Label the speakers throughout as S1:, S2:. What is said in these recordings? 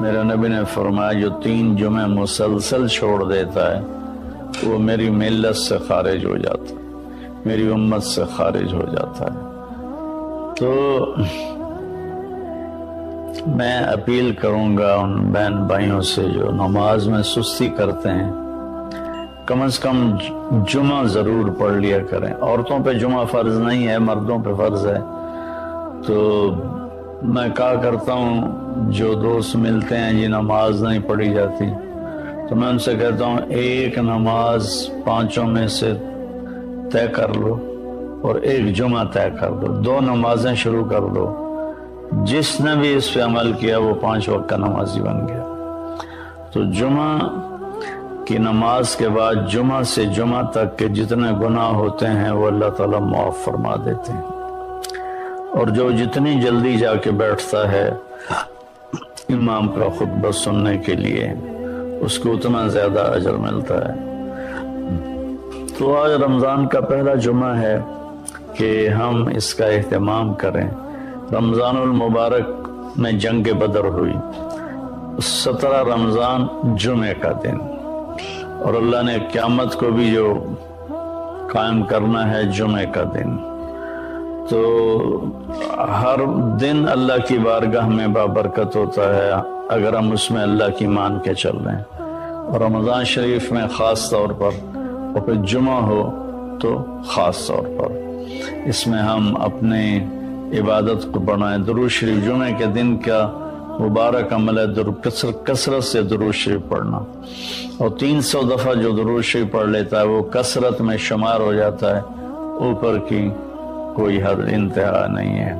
S1: میرے نبی نے فرمایا جو 3 جمعے مسلسل چھوڑ دیتا ہے وہ میری ملت سے خارج ہو جاتا ہے، میری امت سے خارج ہو جاتا ہے۔ تو میں اپیل کروں گا ان بہن بھائیوں سے جو نماز میں سستی کرتے ہیں، کم از کم جمعہ ضرور پڑھ لیا کریں۔ عورتوں پہ جمعہ فرض نہیں ہے، مردوں پہ فرض ہے۔ تو میں کہا کرتا ہوں جو دوست ملتے ہیں جی نماز نہیں پڑھی جاتی، تو میں ان سے کہتا ہوں ایک نماز 5 میں سے طے کر لو اور ایک جمعہ طے کر لو، 2 نمازیں شروع کر لو۔ جس نے بھی اس پہ عمل کیا وہ 5 وقت کا نمازی بن گیا۔ تو جمعہ کی نماز کے بعد جمعہ سے جمعہ تک کے جتنے گناہ ہوتے ہیں وہ اللہ تعالیٰ معاف فرما دیتے ہیں، اور جو جتنی جلدی جا کے بیٹھتا ہے امام کا خطبہ سننے کے لیے اس کو اتنا زیادہ اجر ملتا ہے۔ تو آج رمضان کا پہلا جمعہ ہے کہ ہم اس کا اہتمام کریں۔ رمضان المبارک میں جنگ بدر ہوئی، 17 رمضان جمعے کا دن، اور اللہ نے قیامت کو بھی جو قائم کرنا ہے جمعے کا دن۔ تو ہر دن اللہ کی بارگاہ میں بابرکت ہوتا ہے اگر ہم اس میں اللہ کی مان کے چل رہے ہیں، اور رمضان شریف میں خاص طور پر، اور پھر جمعہ ہو تو خاص طور پر اس میں ہم اپنے عبادت کو بڑھائیں۔ درود شریف جمعے کے دن کا مبارک عمل ہے کثرت سے درود شریف پڑھنا، اور 300 دفعہ جو درود شریف پڑھ لیتا ہے وہ کثرت میں شمار ہو جاتا ہے، اوپر کی کوئی حد انتہا نہیں ہے۔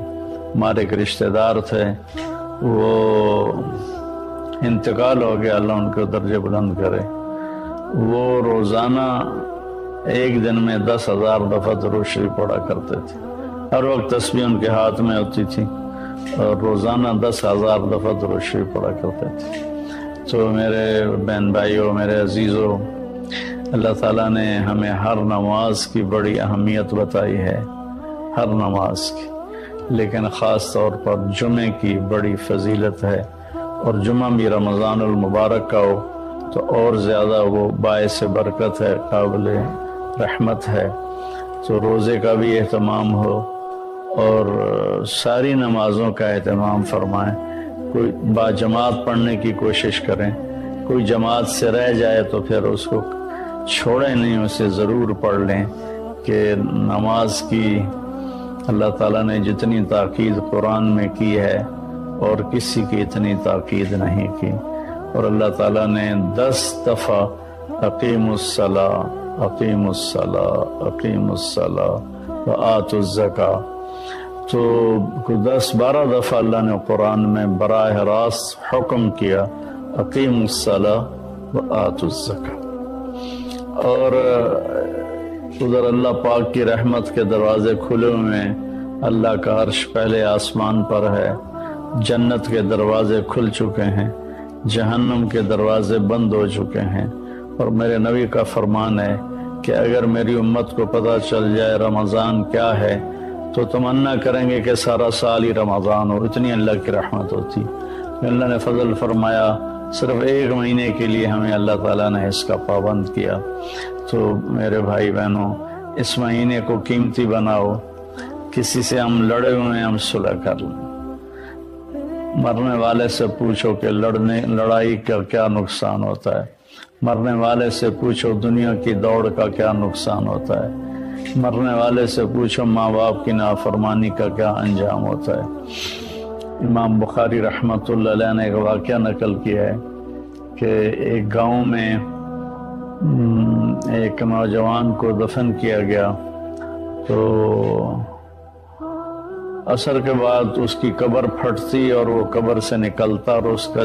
S1: ہمارے ایک رشتہ دار تھے، وہ انتقال ہو گیا، اللہ ان کو درجے بلند کرے۔ وہ روزانہ ایک دن میں 10,000 دفعہ درود شریف پڑھا کرتے تھے، ہر وقت تسبیح ان کے ہاتھ میں ہوتی تھی، اور روزانہ 10,000 دفعہ درود شریف پڑھا کرتے تھے۔ تو میرے بہن بھائیوں، میرے عزیزوں، اللہ تعالیٰ نے ہمیں ہر نماز کی بڑی اہمیت بتائی ہے، ہر نماز کی، لیکن خاص طور پر جمعے کی بڑی فضیلت ہے، اور جمعہ بھی رمضان المبارک کا ہو تو اور زیادہ وہ باعث برکت ہے، قابل رحمت ہے۔ تو روزے کا بھی اہتمام ہو اور ساری نمازوں کا اہتمام فرمائیں، کوئی باجماعت پڑھنے کی کوشش کریں، کوئی جماعت سے رہ جائے تو پھر اس کو چھوڑیں نہیں، اسے ضرور پڑھ لیں، کہ نماز کی اللہ تعالیٰ نے جتنی تاکید قرآن میں کی ہے اور کسی کی اتنی تاکید نہیں کی، اور اللہ تعالیٰ نے 10 دفعہ اقیموا الصلاۃ اقیموا الصلاۃ اقیموا الصلاۃ وآتوا الزکاۃ، تو 10-12 دفعہ اللہ نے قرآن میں براہ راست حکم کیا اقیموا الصلاۃ وآتوا الزکاۃ۔ اور ادھر اللہ پاک کی رحمت کے دروازے کھلے ہوئے ہیں، اللہ کا عرش پہلے آسمان پر ہے، جنت کے دروازے کھل چکے ہیں، جہنم کے دروازے بند ہو چکے ہیں، اور میرے نبی کا فرمان ہے کہ اگر میری امت کو پتہ چل جائے رمضان کیا ہے تو تمنا کریں گے کہ سارا سال ہی رمضان ہو، اتنی اللہ کی رحمت ہوتی۔ اللہ نے فضل فرمایا، صرف 1 مہینے کے لیے ہمیں اللہ تعالیٰ نے اس کا پابند کیا۔ تو میرے بھائی بہنوں، اس مہینے کو قیمتی بناؤ، کسی سے ہم لڑے ہوئے ہیں ہم صلح کر لیں، مرنے والے سے پوچھو کہ لڑائی کا کیا نقصان ہوتا ہے، مرنے والے سے پوچھو دنیا کی دوڑ کا کیا نقصان ہوتا ہے، مرنے والے سے پوچھو ماں باپ کی نافرمانی کا کیا انجام ہوتا ہے۔ امام بخاری رحمۃ اللہ علیہ نے ایک واقعہ نقل کیا ہے کہ ایک گاؤں میں ایک نوجوان کو دفن کیا گیا، تو عصر کے بعد اس کی قبر پھٹتی اور وہ قبر سے نکلتا، اور اس کا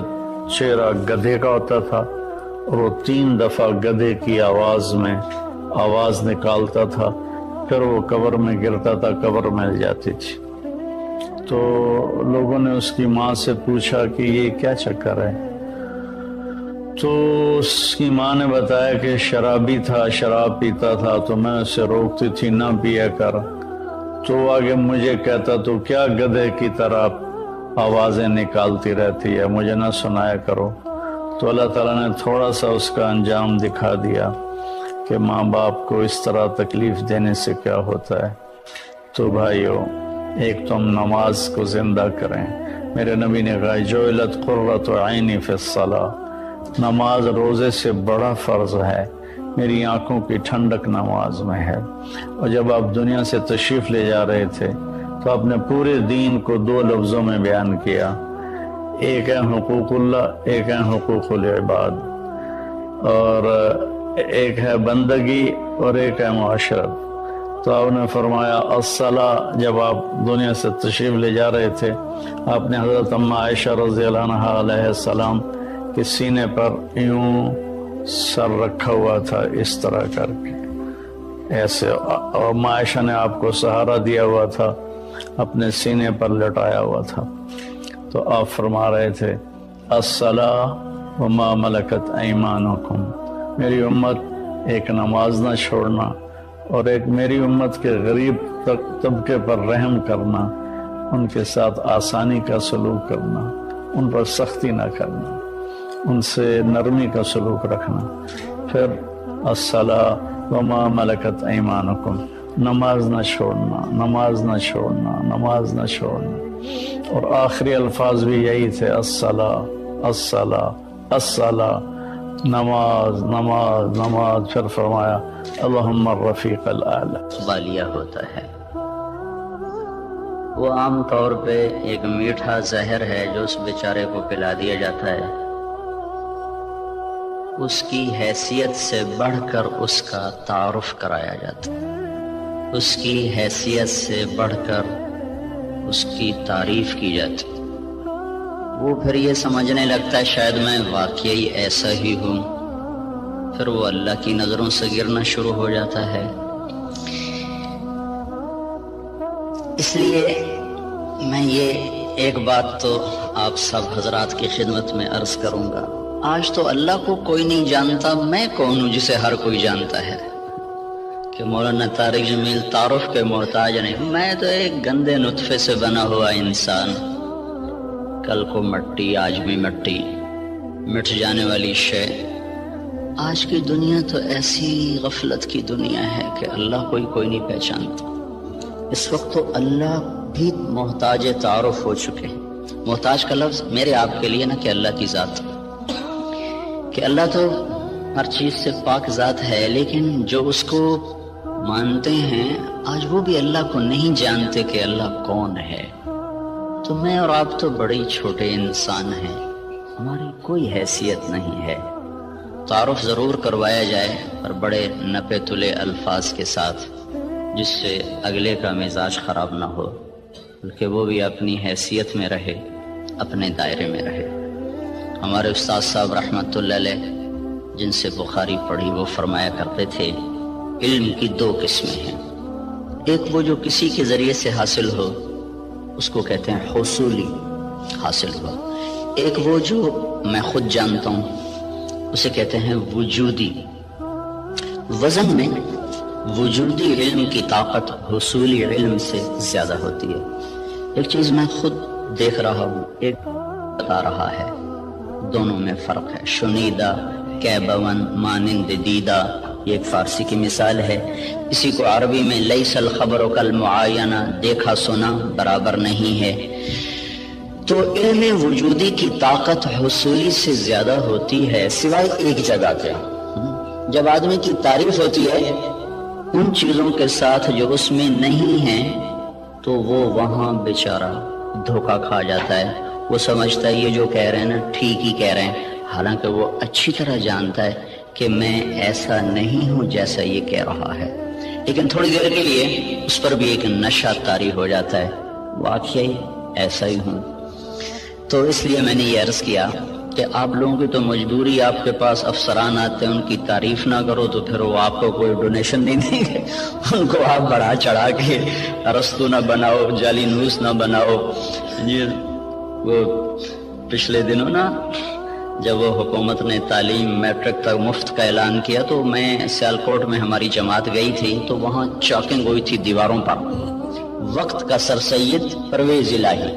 S1: چہرہ گدھے کا ہوتا تھا، اور وہ 3 دفعہ گدھے کی آواز میں آواز نکالتا تھا، پھر وہ قبر میں گرتا تھا، قبر مل جاتی تھی۔ تو لوگوں نے اس کی ماں سے پوچھا کہ یہ کیا چکر ہے؟ تو اس کی ماں نے بتایا کہ شرابی تھا، شراب پیتا تھا، تو میں اسے روکتی تھی نہ پیا کر، تو آگے مجھے کہتا تو کیا گدھے کی طرح آوازیں نکالتی رہتی ہے، مجھے نہ سنایا کرو۔ تو اللہ تعالیٰ نے تھوڑا سا اس کا انجام دکھا دیا کہ ماں باپ کو اس طرح تکلیف دینے سے کیا ہوتا ہے۔ تو بھائیو، ایک تم نماز کو زندہ کریں۔ میرے نبی نے کہا جعلت قرۃ عینی فی الصلاۃ، نماز روزے سے بڑا فرض ہے، میری آنکھوں کی ٹھنڈک نماز میں ہے۔ اور جب آپ دنیا سے تشریف لے جا رہے تھے تو آپ نے پورے دین کو 2 لفظوں میں بیان کیا، ایک ہے حقوق اللہ، ایک ہے حقوق العباد، اور ایک ہے بندگی اور ایک ہے معاشرت۔ تو آپ نے فرمایا الصلاۃ، جب آپ دنیا سے تشریف لے جا رہے تھے آپ نے حضرت اما عائشہ رضی اللہ عنہا علیہ السلام کے سینے پر یوں سر رکھا ہوا تھا، اس طرح کر کے ایسے، اور اما عائشہ نے آپ کو سہارا دیا ہوا تھا، اپنے سینے پر لٹایا ہوا تھا۔ تو آپ فرما رہے تھے الصلاۃ وما ملکت ایمانکم، میری امت ایک نماز نہ چھوڑنا، اور ایک میری امت کے غریب طبقے پر رحم کرنا، ان کے ساتھ آسانی کا سلوک کرنا، ان پر سختی نہ کرنا، ان سے نرمی کا سلوک رکھنا۔ پھر الصلاۃ وما ملکت ایمانکم، نماز نہ چھوڑنا، نماز نہ چھوڑنا، نماز نہ چھوڑنا۔ اور آخری الفاظ بھی یہی تھے، الصلاۃ الصلاۃ الصلاۃ، نماز نماز نماز۔ پھر فرمایا اللہم الرفیق الاعلی۔
S2: والیہ ہوتا ہے، وہ عام طور پہ ایک میٹھا زہر ہے جو اس بیچارے کو پلا دیا جاتا ہے، اس کی حیثیت سے بڑھ کر اس کا تعارف کرایا جاتا ہے، اس کی حیثیت سے بڑھ کر اس کی تعریف کی جاتی، وہ پھر یہ سمجھنے لگتا ہے شاید میں واقعی ایسا ہی ہوں، پھر وہ اللہ کی نظروں سے گرنا شروع ہو جاتا ہے۔ اس لیے میں یہ ایک بات تو آپ سب حضرات کی خدمت میں عرض کروں گا، آج تو اللہ کو کوئی نہیں جانتا، میں کون ہوں جسے ہر کوئی جانتا ہے؟ کہ مولانا طارق جمیل تعارف کے محتاج نہیں، میں تو ایک گندے نطفے سے بنا ہوا انسان، کل کو مٹی آج بھی مٹی، مٹ جانے والی شے۔ آج کی دنیا تو ایسی غفلت کی دنیا ہے کہ اللہ کوئی نہیں پہچانتا۔ اس وقت تو اللہ بھی محتاج تعارف ہو چکے ہیں۔ محتاج کا لفظ میرے آپ کے لیے نہ کہ اللہ کی ذات، کہ اللہ تو ہر چیز سے پاک ذات ہے، لیکن جو اس کو مانتے ہیں آج وہ بھی اللہ کو نہیں جانتے کہ اللہ کون ہے۔ تو میں اور آپ تو بڑے چھوٹے انسان ہیں، ہماری کوئی حیثیت نہیں ہے۔ تعارف ضرور کروایا جائے اور بڑے نپے تلے الفاظ کے ساتھ، جس سے اگلے کا مزاج خراب نہ ہو، بلکہ وہ بھی اپنی حیثیت میں رہے، اپنے دائرے میں رہے۔ ہمارے استاد صاحب رحمۃ اللہ علیہ جن سے بخاری پڑھی، وہ فرمایا کرتے تھے علم کی 2 قسمیں ہیں، ایک وہ جو کسی کے ذریعے سے حاصل ہو، اس کو کہتے ہیں حصولی، حاصل ہوا، ایک وہ جو میں خود جانتا ہوں، اسے کہتے ہیں وجودی۔ وزن میں وجودی علم کی طاقت حصولی علم سے زیادہ ہوتی ہے۔ ایک چیز میں خود دیکھ رہا ہوں، ایک بتا رہا ہے، دونوں میں فرق ہے۔ شنیدہ کیبون مانند دیدہ، یہ ایک فارسی کی مثال ہے، اسی کو عربی میں لیس الخبر کالمعاینہ، دیکھا سنا برابر نہیں ہے۔ تو علم وجودی کی طاقت حصولی سے زیادہ ہوتی ہے، سوائے ایک جگہ کے، جب آدمی کی تعریف ہوتی ہے ان چیزوں کے ساتھ جو اس میں نہیں ہیں، تو وہ وہاں بیچارہ دھوکہ کھا جاتا ہے، وہ سمجھتا ہے یہ جو کہہ رہے ہیں نا ٹھیک ہی کہہ رہے ہیں، حالانکہ وہ اچھی طرح جانتا ہے کہ میں ایسا نہیں ہوں جیسا یہ کہہ رہا ہے، لیکن تھوڑی دیر کے لیے اس پر بھی ایک نشہ طاری ہو جاتا ہے، واقعی ایسا ہی ہوں۔ تو اس لیے میں نے یہ عرض کیا کہ آپ لوگوں کی تو مجبوری، آپ کے پاس افسران آتے ہیں، ان کی تعریف نہ کرو تو پھر وہ آپ کو کوئی ڈونیشن نہیں دیں گے، ان کو آپ بڑھا چڑھا کے ارسطو نہ بناؤ، جعلی نوس نہ بناؤ۔ یہ وہ پچھلے دنوں نا جب وہ حکومت نے تعلیم میٹرک تک مفت کا اعلان کیا، تو میں سیالکوٹ میں ہماری جماعت گئی تھی، تو وہاں چاکنگ ہوئی تھی دیواروں پر، وقت کا سر سید پرویز الہی،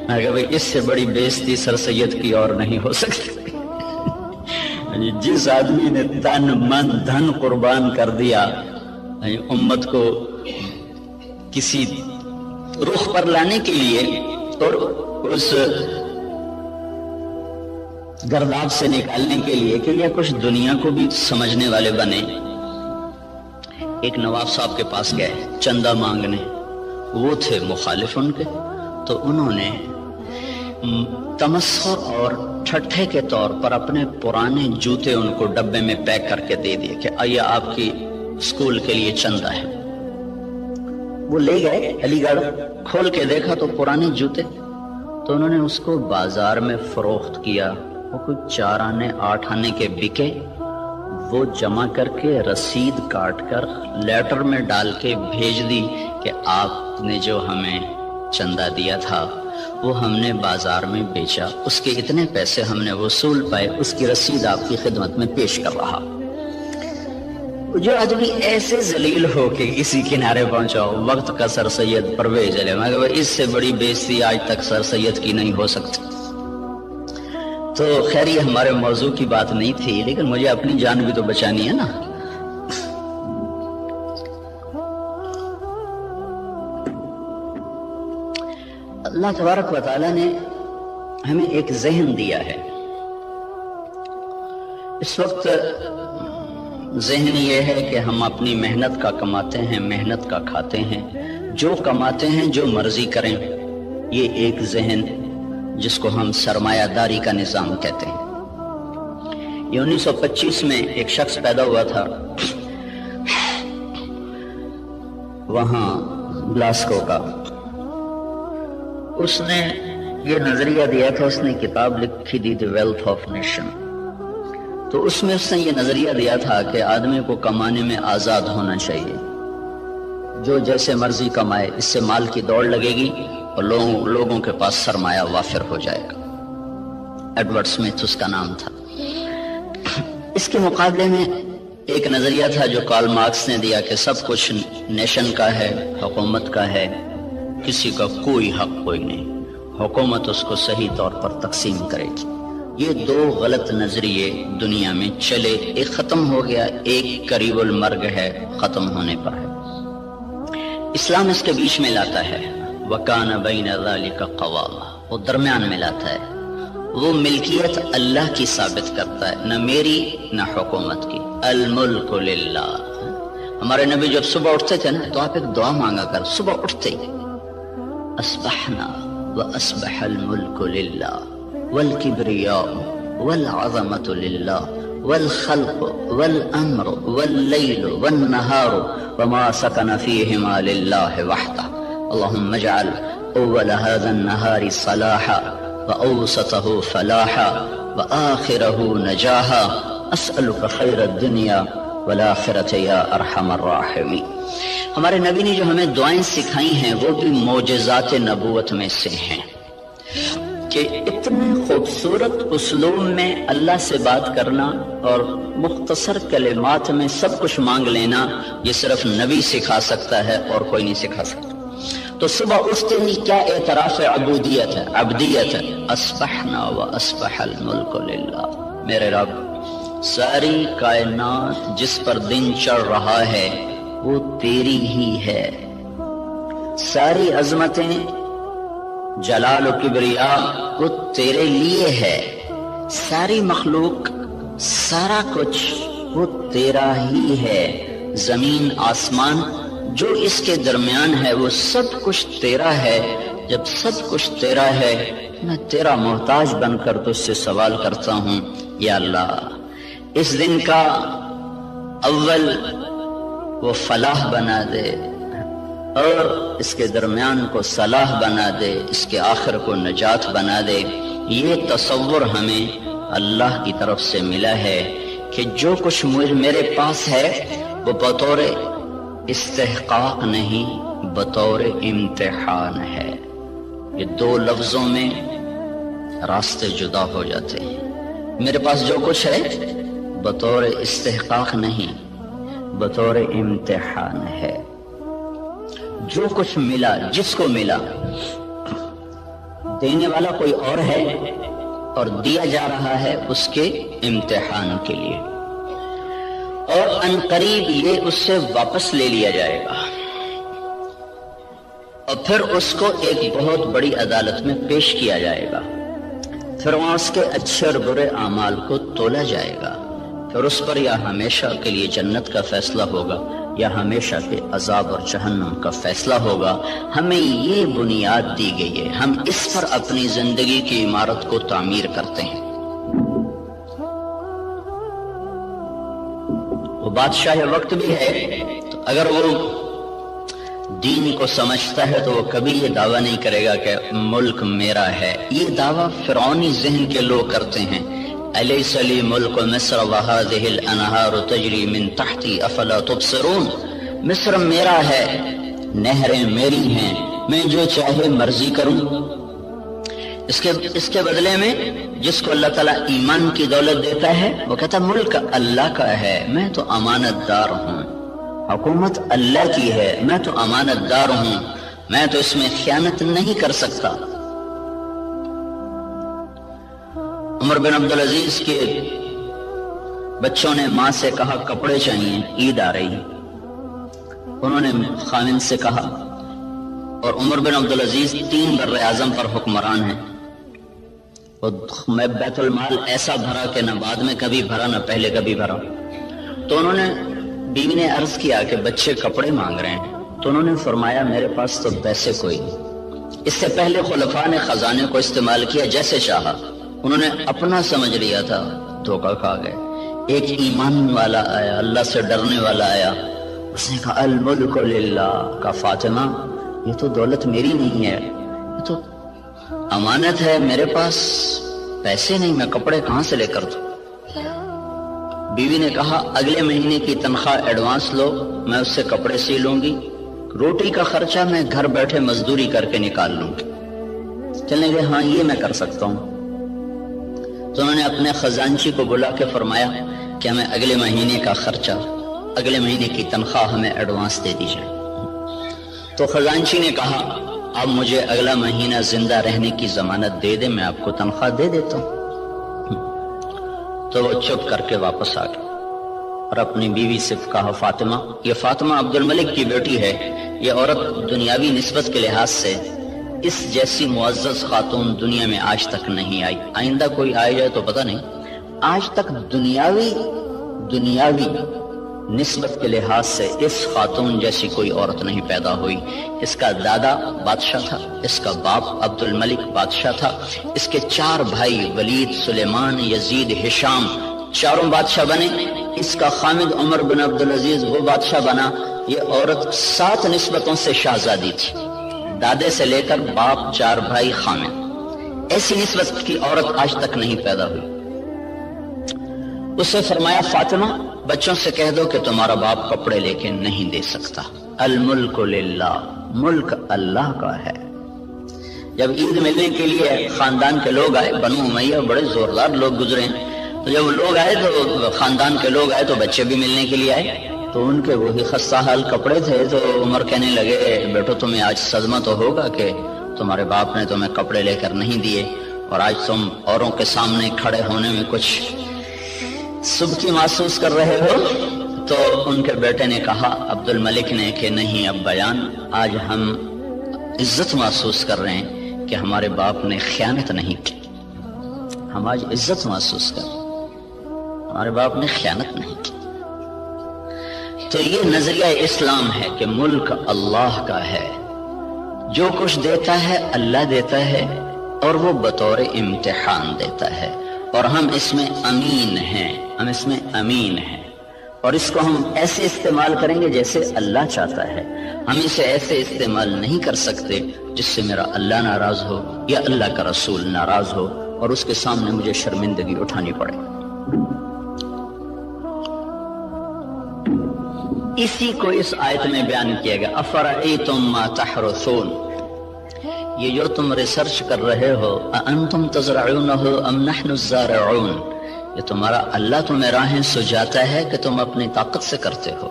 S2: میں کہا بھائی اس سے بڑی بےزتی سر سید کی اور نہیں ہو سکتی۔ جس آدمی نے تن من دھن قربان کر دیا امت کو کسی رخ پر لانے کے لیے اور اس گرداب سے نکالنے کے لیے کہ یہ کچھ دنیا کو بھی سمجھنے والے بنے۔ ایک نواب صاحب کے پاس گئے چندہ مانگنے، وہ تھے مخالف ان کے، تو انہوں نے تمسخر اور ٹھٹھے کے طور پر اپنے پرانے جوتے ان کو ڈبے میں پیک کر کے دے دیے کہ آئیے آپ کی اسکول کے لیے چندہ ہے۔ وہ لے گئے علی گڑھ، کھول کے دیکھا تو پرانے جوتے، تو انہوں نے اس کو بازار میں فروخت کیا، وہ کوئی 4 آنے 8 آنے کے بکے، وہ جمع کر کے رسید کاٹ کر لیٹر میں ڈال کے بھیج دی کہ آپ نے جو ہمیں چندہ دیا تھا وہ ہم نے بازار میں بیچا، اس کے اتنے پیسے ہم نے وصول پائے، اس کی رسید آپ کی خدمت میں پیش کر رہا۔ جو آدمی ایسے ذلیل ہو کے کسی کنارے پہنچاؤ، وقت کا سر سید پرویز علیہ، میں کہا اس سے بڑی بےزتی آج تک سر سید کی نہیں ہو سکتی۔ تو خیر یہ ہمارے موضوع کی بات نہیں تھی، لیکن مجھے اپنی جان بھی تو بچانی ہے نا۔ اللہ تبارک و تعالیٰ نے ہمیں ایک ذہن دیا ہے۔ اس وقت ذہن یہ ہے کہ ہم اپنی محنت کا کماتے ہیں، محنت کا کھاتے ہیں، جو کماتے ہیں جو مرضی کریں، یہ ایک ذہن جس کو ہم سرمایہ داری کا نظام کہتے ہیں۔ یہ 1925 میں ایک شخص پیدا ہوا تھا وہاں گلاسکو کا، اس نے یہ نظریہ دیا تھا، اس نے کتاب لکھی دی دی ویلتھ آف نیشن، تو اس میں اس نے یہ نظریہ دیا تھا کہ آدمی کو کمانے میں آزاد ہونا چاہیے، جو جیسے مرضی کمائے، اس سے مال کی دوڑ لگے گی اور لوگوں کے پاس سرمایہ وافر ہو جائے گا۔ ایڈورڈ سمتھ اس کا نام تھا۔ اس کے مقابلے میں ایک نظریہ تھا جو کارل مارکس نے دیا کہ سب کچھ نیشن کا ہے، حکومت کا ہے، کسی کا کوئی حق کوئی نہیں، حکومت اس کو صحیح طور پر تقسیم کرے گی۔ یہ 2 غلط نظریے دنیا میں چلے، ایک ختم ہو گیا، ایک قریب المرگ ہے، ختم ہونے پر ہے۔ اسلام اس کے بیچ میں لاتا ہے، وَكَانَ بَيْنَ ذَلِكَ قَوَامًا، وہ درمیان میں لاتا ہے، وہ ملکیت اللہ کی ثابت کرتا ہے، نہ میری نہ حکومت کی۔ الملک للہ۔ ہمارے نبی جب صبح اٹھتے تھے نا تو آپ ایک دعا مانگا کر، صبح اٹھتے ہی اصبحنا واصبح الملک للہ والکبریاء والعظمت للہ والخلق والامر واللیل والنہار وما سکن فیہما للہ وحدہ اللہم اجعل اول هذا النہار صلاحا واوسطہ فلاحا وآخرہ نجاحا اسألک خیر الدنیا والآخرت یا ارحم الراحمین۔ ہمارے نبی نے جو ہمیں دعائیں سکھائی ہیں وہ بھی معجزات نبوت میں سے ہیں کہ اتنے خوبصورت اسلوب میں اللہ سے بات کرنا اور مختصر کلمات میں سب کچھ مانگ لینا، یہ صرف نبی سکھا سکتا ہے اور کوئی نہیں سکھا سکتا۔ تو صبح اٹھتے ہی کیا اعتراف عبودیت ہے، عبدیت ہے، اصبحنا واصبح الملک للہ۔ میرے رب، ساری کائنات جس پر دن چڑھ رہا ہے وہ تیری ہی ہے، ساری عظمتیں، جلال و کبریا وہ تیرے لیے ہے، ساری مخلوق، سارا کچھ وہ تیرا ہی ہے، زمین آسمان جو اس کے درمیان ہے وہ سب کچھ تیرا ہے۔ جب سب کچھ تیرا ہے میں تیرا محتاج بن کر تجھ سے سوال کرتا ہوں، یا اللہ اس دن کا اول وہ فلاح بنا دے اور اس کے درمیان کو صلاح بنا دے، اس کے آخر کو نجات بنا دے۔ یہ تصور ہمیں اللہ کی طرف سے ملا ہے کہ جو کچھ میرے پاس ہے وہ بطور استحقاق نہیں، بطور امتحان ہے۔ یہ 2 لفظوں میں راستے جدا ہو جاتے ہیں۔ میرے پاس جو کچھ ہے بطور استحقاق نہیں، بطور امتحان ہے۔ جو کچھ ملا، جس کو ملا، دینے والا کوئی اور ہے اور دیا جا رہا ہے اس کے امتحان کے لیے، اور عنقریب یہ اس سے واپس لے لیا جائے گا اور پھر اس کو ایک بہت بڑی عدالت میں پیش کیا جائے گا، پھر وہاں اس کے اچھے اور برے اعمال کو تولا جائے گا، پھر اس پر یا ہمیشہ کے لیے جنت کا فیصلہ ہوگا یا ہمیشہ کے عذاب اور جہنم کا فیصلہ ہوگا۔ ہمیں یہ بنیاد دی گئی ہے، ہم اس پر اپنی زندگی کی عمارت کو تعمیر کرتے ہیں۔ وہ بادشاہ وقت بھی ہے، تو اگر وہ دین کو سمجھتا ہے تو وہ کبھی یہ دعویٰ نہیں کرے گا کہ ملک میرا ہے۔ یہ دعویٰ فرعونی ذہن کے لوگ کرتے ہیں، الیس لی ملک مصر وہذہ الانہار تجری من تحتی افلا تبصرون، مصر میرا ہے، نہریں میری ہیں، میں جو چاہے مرضی کروں۔ اس کے بدلے میں جس کو اللہ تعالیٰ ایمان کی دولت دیتا ہے وہ کہتا ہے ملک اللہ کا ہے، میں تو امانت دار ہوں، حکومت اللہ کی ہے، میں تو امانت دار ہوں، میں تو اس میں خیانت نہیں کر سکتا۔ عمر بن عبدالعزیز کے بچوں نے ماں سے کہا کپڑے چاہیے، عید آ رہی، انہوں نے خاوند سے کہا، اور عمر بن عبدالعزیز 3 بر اعظم پر حکمران ہیں، میں بیت المال ایسا بھرا کہ نہ بعد میں کبھی بھرا نہ پہلے کبھی بھرا۔ تو انہوں نے بیوی نے عرض کیا کہ بچے کپڑے مانگ رہے ہیں، تو انہوں نے فرمایا میرے پاس تو پیسے کوئی نہیں۔ اس سے پہلے خلفاء نے خزانے کو استعمال کیا جیسے چاہا، انہوں نے اپنا سمجھ لیا تھا، دھوکہ کھا گئے۔ ایک ایمان والا آیا، اللہ سے ڈرنے والا آیا، اس نے کہا الملک للہ، کہا فاطمہ یہ تو دولت میری نہیں ہے، یہ تو امانت ہے، میرے پاس پیسے نہیں، میں کپڑے کہاں سے لے کر دوں؟ بیوی نے کہا اگلے مہینے کی تنخواہ ایڈوانس لو، میں اس سے کپڑے سی لوں گی، روٹی کا خرچہ میں گھر بیٹھے مزدوری کر کے نکال لوں گی۔ چلنے گئے، ہاں یہ میں کر سکتا ہوں۔ تو انہوں نے اپنے خزانچی کو بلا کے فرمایا کہ ہمیں اگلے مہینے کا خرچہ، اگلے مہینے کی تنخواہ ہمیں ایڈوانس دے دی جائے۔ تو خزانچی نے کہا اب مجھے اگلا مہینہ زندہ رہنے کی ضمانت دے دے، میں آپ کو تنخواہ دے دیتا ہوں۔ تو وہ چپ کر کے واپس آ گئے اور اپنی بیوی سے کہا فاطمہ، یہ فاطمہ عبد الملک کی بیٹی ہے، یہ عورت دنیاوی نسبت کے لحاظ سے اس جیسی معزز خاتون دنیا میں آج تک نہیں آئی، آئندہ کوئی آئے جائے تو پتہ نہیں، آج تک دنیاوی نسبت کے لحاظ سے اس خاتون جیسی کوئی عورت نہیں پیدا ہوئی۔ اس کا دادا بادشاہ تھا، اس کا باپ عبد الملک بادشاہ تھا، اس کے 4 بھائی ولید، سلیمان، یزید، ہشام، چاروں بادشاہ بنے، اس کا خامد عمر بن عبدالعزیز وہ بادشاہ بنا۔ یہ عورت 7 نسبتوں سے شہزادی تھی، دادے سے لے کر باپ، 4 بھائی، خامد، ایسی نسبت کی عورت آج تک نہیں پیدا ہوئی۔ اس سے فرمایا فاطمہ بچوں سے کہہ دو کہ تمہارا باپ کپڑے لے کے نہیں دے سکتا، الملک للہ، ملک اللہ کا ہے۔ جب عید ملنے کے لیے خاندان کے لوگ آئے، بنو امیہ بڑے زوردار لوگ گزرے ہیں، تو جب لوگ آئے تو خاندان کے لوگ آئے تو بچے بھی ملنے کے لیے آئے، تو ان کے وہی خستہ حال کپڑے تھے۔ تو عمر کہنے لگے بیٹو تمہیں آج صدمہ تو ہوگا کہ تمہارے باپ نے تمہیں کپڑے لے کر نہیں دیے، اور آج تم اوروں کے سامنے کھڑے ہونے میں کچھ سبکی محسوس کر رہے ہو۔ تو ان کے بیٹے نے کہا عبد الملک نے کہ نہیں اب بیان، آج ہم عزت محسوس کر رہے ہیں کہ ہمارے باپ نے خیانت نہیں کی، ہم آج عزت محسوس کر رہے ہیں، ہمارے باپ نے خیانت نہیں کی۔ تو یہ نظریہ اسلام ہے کہ ملک اللہ کا ہے، جو کچھ دیتا ہے اللہ دیتا ہے، اور وہ بطور امتحان دیتا ہے، اور ہم اس میں امین ہیں، ہم اس میں امین ہیں، اور اس کو ہم ایسے استعمال کریں گے جیسے اللہ چاہتا ہے۔ ہم اسے ایسے استعمال نہیں کر سکتے جس سے میرا اللہ ناراض ہو یا اللہ کا رسول ناراض ہو اور اس کے سامنے مجھے شرمندگی اٹھانی پڑے۔ اسی کو اس آیت میں بیان کیا گیا، افرأیتم ما تحرثون، یہ جو تم ریسرچ کر رہے ہو، انتم تزرعونہ ام نحن الزارعون، یہ تمہارا اللہ تمہیں راہیں سجاتا ہے کہ تم اپنی طاقت سے کرتے ہو۔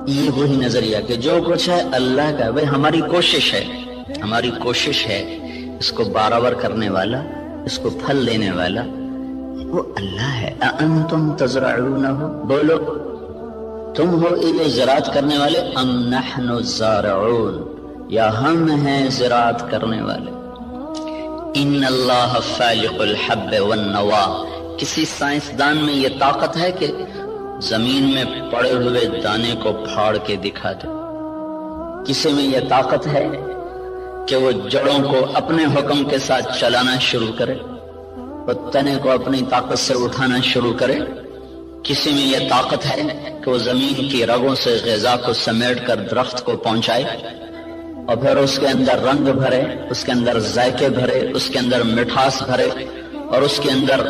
S2: یہ وہی نظریہ کہ جو کچھ ہے اللہ کا ہے، بھئی ہماری کوشش ہے، ہماری کوشش ہے اس کو برابر کرنے والا، اس کو پھل دینے والا وہ اللہ ہے۔ اَأَنْتُمْ تَزْرَعُونَهُ، بولو تم ہو یہ زراعت کرنے والے، ام نحن الزارعون، یا ہم ہیں زراعت کرنے والے۔ ان اللہ فالق الحب والنوا، کسی سائنسدان میں یہ طاقت ہے کہ زمین میں پڑے ہوئے دانے کو پھاڑ کے دکھا دے؟ کسی میں یہ طاقت ہے کہ وہ جڑوں کو اپنے حکم کے ساتھ چلانا شروع کرے، وہ تنے کو اپنی طاقت سے اٹھانا شروع کرے؟ کسی میں یہ طاقت ہے کہ وہ زمین کی رگوں سے غذا کو سمیٹ کر درخت کو پہنچائے اور پھر اس کے اندر رنگ بھرے، اس کے اندر ذائقے بھرے، اس کے اندر مٹھاس بھرے اور اس کے اندر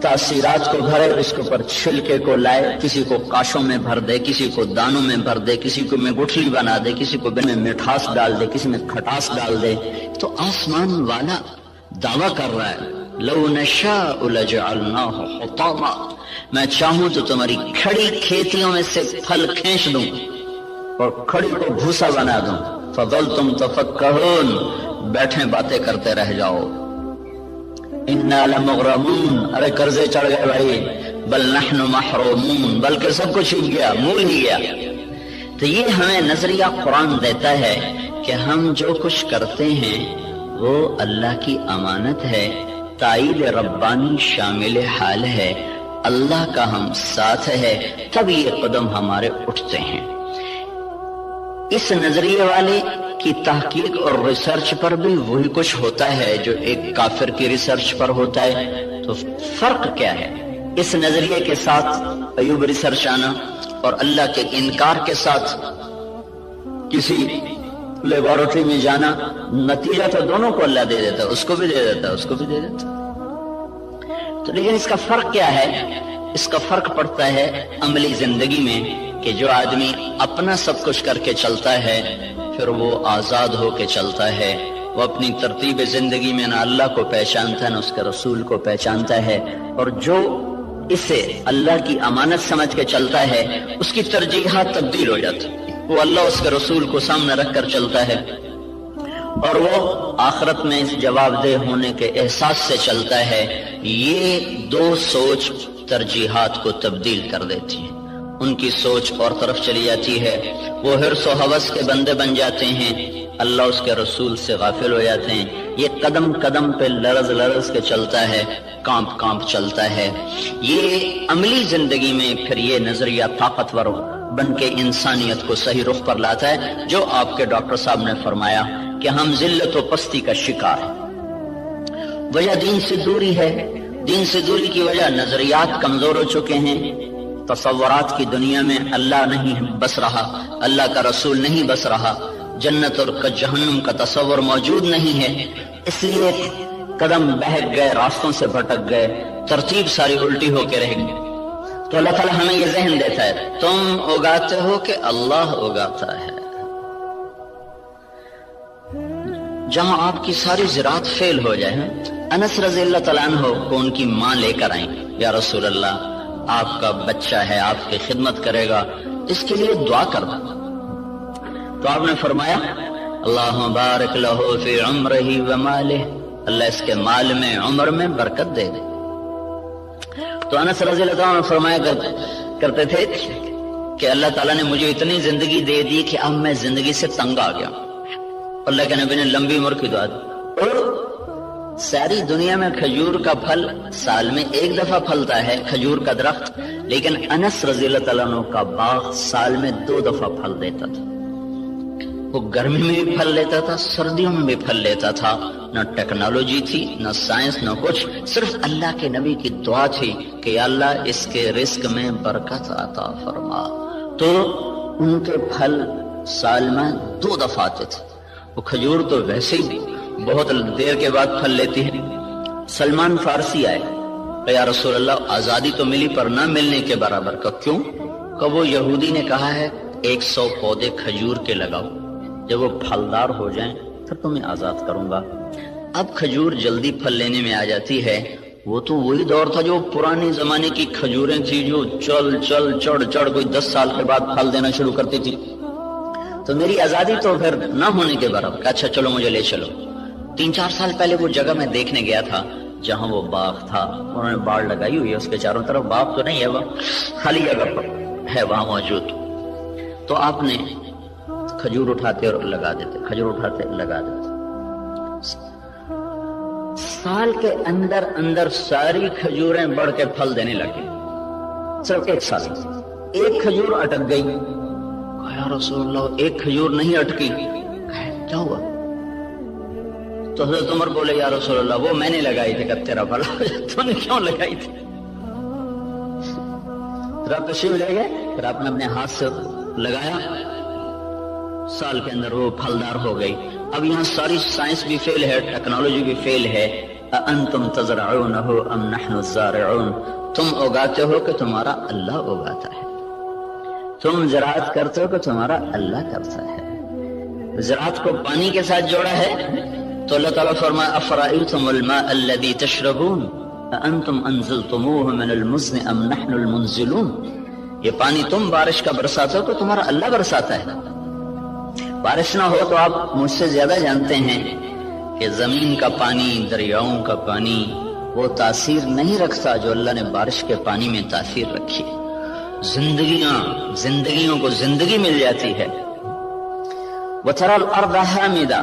S2: تاثیرات کو بھرے، اس کے اوپر چھلکے کو لائے، کسی کو کاشوں میں بھر دے، کسی کو دانوں میں بھر دے، کسی کو میں گٹھلی بنا دے، کسی کو میں مٹھاس ڈال دے، کسی میں کھٹاس ڈال دے؟ تو آسمان والا دعویٰ کر رہا ہے لو نشاء لجعلناہ حطاما، میں چاہوں تو تمہاری کھڑی کھیتیوں میں سے پھل کھینچ دوں اور کھڑی کو بھوسا بنا دوں، فظلتم تفکہون، بیٹھے باتیں کرتے رہ جاؤ۔ انا لمغرمون، ارے قرضے چڑھ گئے بھائی، بل نحن محرومون، بلکہ سب کچھ چھپ گیا، مول ہی گیا۔ تو یہ ہمیں نظریہ قرآن دیتا ہے کہ ہم جو کچھ کرتے ہیں وہ اللہ کی امانت ہے، تائید ربانی شامل حال ہے، اللہ کا ہم ساتھ ہے، تب یہ قدم ہمارے اٹھتے ہیں۔ اس نظریے والے کی تحقیق اور ریسرچ پر بھی وہی کچھ ہوتا ہے جو ایک کافر کی ریسرچ پر ہوتا ہے۔ تو فرق کیا ہے اس نظریے کے ساتھ ایوب ریسرچ آنا اور اللہ کے انکار کے ساتھ کسی لیبارٹری میں جانا؟ نتیجہ تو دونوں کو اللہ دے دیتا ہے، اس کو بھی دے دیتا ہے، اس کو بھی دے دیتا ہے۔ تو لیکن اس کا فرق کیا ہے؟ اس کا فرق پڑتا ہے عملی زندگی میں کہ جو آدمی اپنا سب کچھ کر کے چلتا ہے پھر وہ آزاد ہو کے چلتا ہے، وہ اپنی ترتیب زندگی میں نہ اللہ کو پہچانتا ہے نہ اس کے رسول کو پہچانتا ہے، اور جو اسے اللہ کی امانت سمجھ کے چلتا ہے اس کی ترجیحات تبدیل ہو جاتی، وہ اللہ اس کے رسول کو سامنے رکھ کر چلتا ہے اور وہ آخرت میں جواب دہ ہونے کے احساس سے چلتا ہے۔ یہ دو سوچ ترجیحات کو تبدیل کر دیتی ہے، ان کی سوچ اور طرف چلی جاتی ہے، وہ حرص و ہوس کے بندے بن جاتے ہیں، اللہ اس کے رسول سے غافل ہو جاتے ہیں۔ یہ قدم قدم پہ لرز لرز کے چلتا ہے، کانپ کانپ چلتا ہے۔ یہ عملی زندگی میں پھر یہ نظریہ طاقتور بن کے انسانیت کو صحیح رخ پر لاتا ہے، جو آپ کے ڈاکٹر صاحب نے فرمایا کہ ہم ذلت و پستی کا شکار ہیں۔ وجہ دین سے دوری ہے، دین سے دوری کی وجہ نظریات کمزور ہو چکے ہیں، تصورات کی دنیا میں اللہ نہیں بس رہا، اللہ کا رسول نہیں بس رہا، جنت اور جہنم کا تصور موجود نہیں ہے، اس لیے قدم بہک گئے، راستوں سے بھٹک گئے، ترتیب ساری الٹی ہو کے رہ گئی۔ تو اللہ تعالیٰ ہمیں یہ ذہن دیتا ہے تم اگاتے ہو کہ اللہ اگاتا ہے۔ جہاں آپ کی ساری زراعت فیل ہو جائے، انس رضی اللہ تعالیٰ عنہ کو ان کی ماں لے کر آئیں، یا رسول اللہ آپ کا بچہ ہے، آپ کی خدمت کرے گا، اس کے لیے دعا کرنا۔ تو آپ نے فرمایا اللہم بارک لہ فی عمرہ ومالہ، اللہ اس کے مال میں عمر میں برکت دے دے۔ تو انس رضی اللہ عنہ فرمایا کرتے تھے کہ اللہ تعالیٰ نے مجھے اتنی زندگی دے دی کہ اب میں زندگی سے تنگ آ گیا، اللہ کے نبی نے لمبی عمر کی دعا دی، اور ساری دنیا میں کھجور کا پھل سال میں ایک دفعہ پھلتا ہے، کھجور کا درخت، لیکن انس رضی اللہ تعالیٰ عنہ کا باغ سال میں 2 دفعہ پھل دیتا تھا۔ وہ گرمی میں بھی پھل لیتا تھا، سردیوں میں بھی پھل لیتا تھا، نہ ٹیکنالوجی تھی، نہ سائنس، نہ کچھ، صرف اللہ کے نبی کی دعا تھی کہ یا اللہ اس کے رزق میں برکت عطا فرما۔ تو ان کے پھل سال میں 2 دفعہ آتے تھے۔ وہ کھجور تو ویسے ہی بہت دیر کے بعد پھل لیتی ہے۔ سلمان فارسی آئے کہ یا رسول اللہ آزادی تو ملی پر نہ ملنے کے برابر کا، کیوں؟ کہ وہ یہودی نے کہا ہے 100 پودے کھجور کے لگاؤ، جب وہ پھلدار ہو جائیں پھر تمہیں آزاد کروں گا۔ اب کھجور جلدی پھل لینے میں آ جاتی ہے، وہ تو وہی دور تھا جو پرانے زمانے کی کھجوریں تھی جو چل چل چڑھ چڑھ کوئی 10 سال کے بعد پھل دینا شروع کرتی تھی۔ تو میری آزادی تو پھر نہ ہونے کے برابر. اچھا چلو مجھے لے چلو. 3-4 سال پہلے وہ جگہ میں دیکھنے گیا تھا جہاں وہ باغ تھا. انہوں نے باڑ لگائی ہوئی ہے اس کے چاروں طرف. باغ تو نہیں ہے, وہ خالی جگہ پر ہے وہاں موجود. تو آپ نے کھجور اٹھاتے اور لگا دیتے, کھجور اٹھاتے لگا دیتے. سال کے اندر اندر ساری کھجوریں بڑھ کے پھل دینے لگے. صرف 1 سال میں ایک کھجور اٹک گئی. کہا یا رسول اللہ ایک کھجور نہیں اٹکی. کیا ہوا؟ تو حضرت عمر بولے یا رسول اللہ وہ میں نے لگائی تھی. کہ تیرا بھلا تو نے کیوں لگائی تھی؟ پھر آپ تشریف لے گئے, پھر آپ نے اپنے ہاتھ سے لگایا, سال کے اندر وہ پھلدار ہو گئی. اب یہاں ساری سائنس بھی فیل ہے, ٹیکنالوجی بھی فیل ہے. انتم تزرعونہ ام نحن الزارعون, تم اگاتے ہو کہ تمہارا اللہ اگاتا ہے, تم زراعت کرتے ہو کہ تمہارا اللہ کرتا ہے. زراعت کو پانی کے ساتھ جوڑا ہے تو اللہ تعالیٰ فرمایا افرأیتم الماء الذی تشربون انتم انزلتموہ من المزن ام نحن المنزلون. یہ پانی تم بارش کا برساتے ہو تو تمہارا اللہ برساتا ہے. بارش نہ ہو تو آپ مجھ سے زیادہ جانتے ہیں کہ زمین کا پانی, دریاؤں کا پانی وہ تاثیر نہیں رکھتا جو اللہ نے بارش کے پانی میں تاثیر رکھی. زندگیوں کو زندگی مل جاتی ہے. وَتَرَى الْأَرْضَ حَامِدًا